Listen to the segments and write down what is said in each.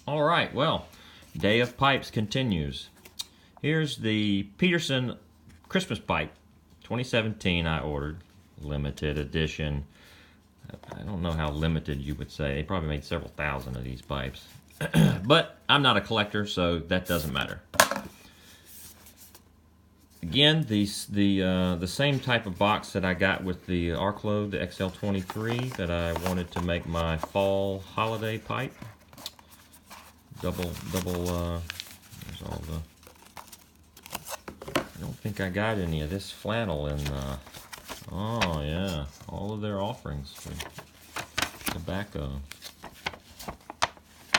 All right, well, Day of Pipes continues. Here's the Peterson Christmas Pipe 2017 I ordered, limited edition. I don't know how limited you would say. They probably made several thousand of these pipes. But I'm not a collector, so that doesn't matter. Again, the same type of box that I got with the Arclo, the XL23, that I wanted to make my fall holiday pipe. There's all the... I don't think I got any of this flannel in oh yeah, all of their offerings for tobacco.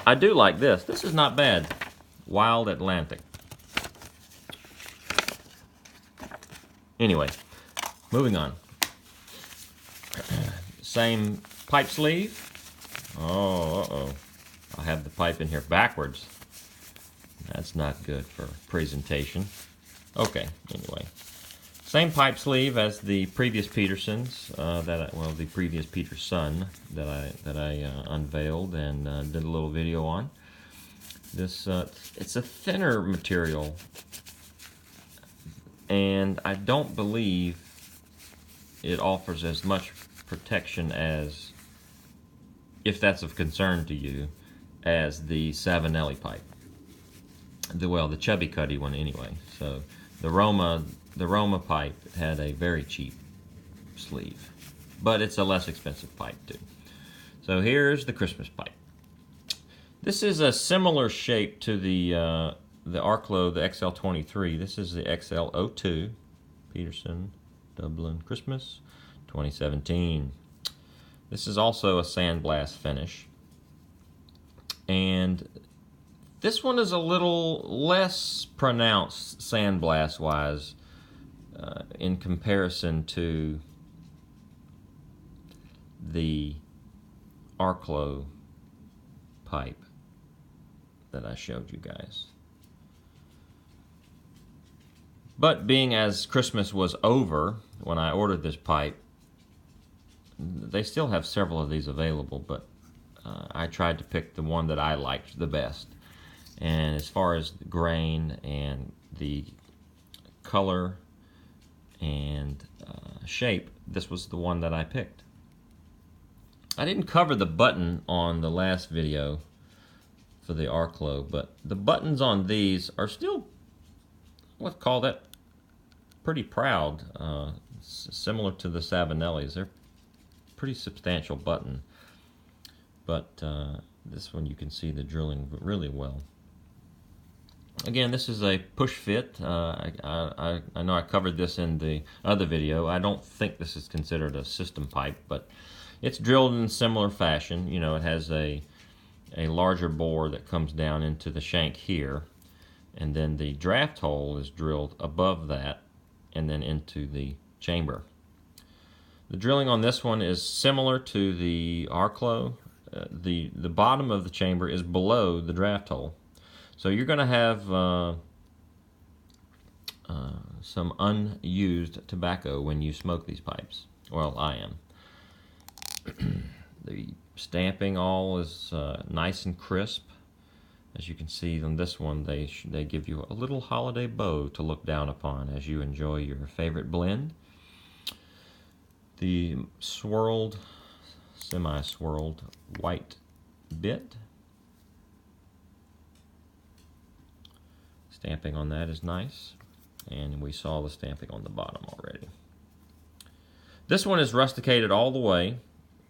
I do like this. This is not bad. Wild Atlantic. Anyway, moving on. Same pipe sleeve. Oh, uh-oh. I have the pipe in here backwards. That's not good for presentation. Okay, anyway. Same pipe sleeve as the previous Petersons, the previous Peterson that I unveiled and did a little video on. This it's a thinner material, and I don't believe it offers as much protection as, if that's of concern to you, as the Savinelli pipe. The Chubby Cuddy one anyway. So the Roma pipe had a very cheap sleeve, but it's a less expensive pipe too. So here's the Christmas pipe. This is a similar shape to the Arclo, the XL23. This is the XL02, Peterson Dublin Christmas 2017. This is also a sandblast finish, and this one is a little less pronounced sandblast wise in comparison to the Arclo pipe that I showed you guys. But being as Christmas was over when I ordered this pipe, they still have several of these available, but I tried to pick the one that I liked the best. And as far as the grain and the color and shape, this was the one that I picked. I didn't cover the button on the last video for the Arclo, but the buttons on these are still, let's call that, pretty proud. Similar to the Savinellis. They're pretty substantial button. But this one you can see the drilling really well. Again, this is a push fit. I know I covered this in the other video. I don't think this is considered a system pipe, but it's drilled in similar fashion. You know, it has a larger bore that comes down into the shank here, and then the draft hole is drilled above that and then into the chamber. The drilling on this one is similar to the Arclo. The bottom of the chamber is below the draft hole. So you're going to have some unused tobacco when you smoke these pipes. Well, I am. The stamping all is nice and crisp. As you can see on this one, they give you a little holiday bow to look down upon as you enjoy your favorite blend. The swirled, semi-swirled white bit. Stamping on that is nice, and we saw the stamping on the bottom already. This one is rusticated all the way.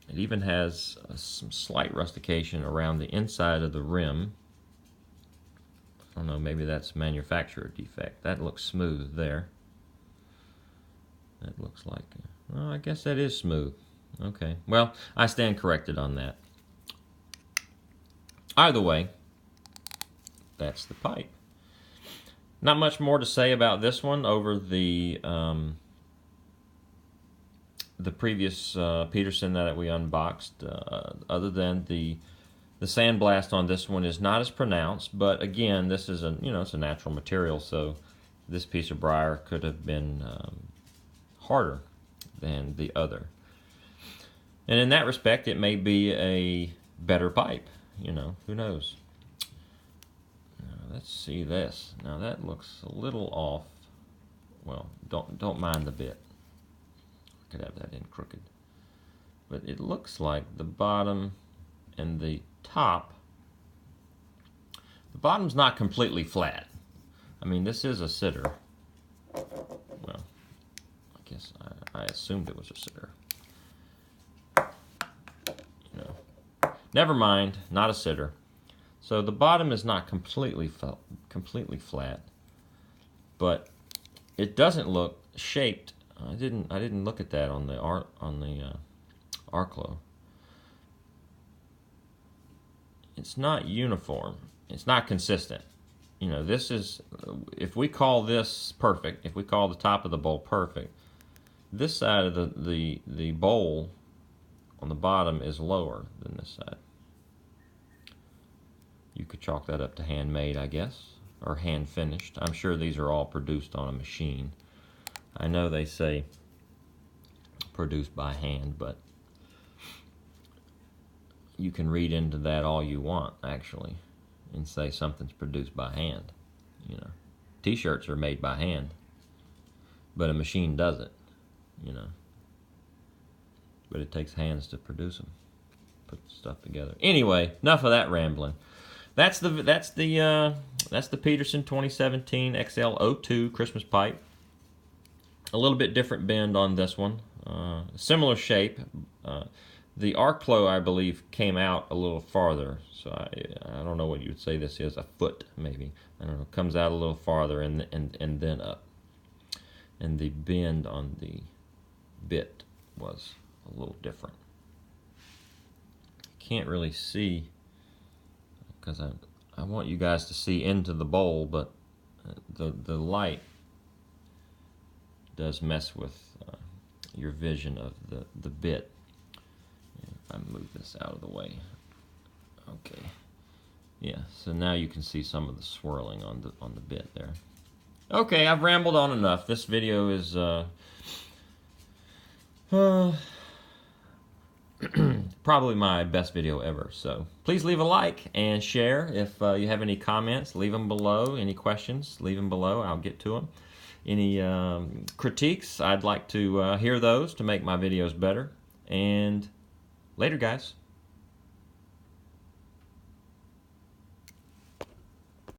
It even has some slight rustication around the inside of the rim. I don't know, maybe that's manufacturer defect. That looks smooth there. That looks like, well, I guess that is smooth. Okay, well, I stand corrected on that. Either way, that's the pipe. Not much more to say about this one over the previous Peterson that we unboxed, other than the sandblast on this one is not as pronounced. But again, this is it's a natural material, so this piece of briar could have been harder than the other. And in that respect, it may be a better pipe. Who knows? let's see this. Now that looks a little off. Well, don't mind the bit. I could have that in crooked. But it looks like the bottom and the top. The bottom's not completely flat. I mean, this is a sitter. Well, I guess I assumed it was a sitter. You know, never mind, not a sitter. So the bottom is not completely flat, but it doesn't look shaped. I didn't look at that on the Arclo. It's not uniform. It's not consistent. You know, this is, if we call this perfect, if we call the top of the bowl perfect, this side of the bowl on the bottom is lower than this side. You could chalk that up to handmade, I guess, or hand finished. I'm sure these are all produced on a machine. I know they say produced by hand, but you can read into that all you want, actually, and say something's produced by hand. You know, t-shirts are made by hand, but a machine does it, you know. But it takes hands to produce them, put stuff together. Anyway, enough of that rambling. That's the Peterson 2017 XL02 Christmas pipe. A little bit different bend on this one. Similar shape. The Arclo, I believe, came out a little farther. So I don't know what you would say this is, a foot maybe. I don't know. Comes out a little farther and then up. And the bend on the bit was a little different. Can't really see, because I want you guys to see into the bowl, but the light does mess with your vision of the bit. If I move this out of the way. Okay. Yeah, so now you can see some of the swirling on the bit there. Okay, I've rambled on enough. This video is probably my best video ever. So please leave a like and share. If you have any comments, leave them below. Any questions, leave them below. I'll get to them. Any critiques, I'd like to hear those to make my videos better. And later, guys.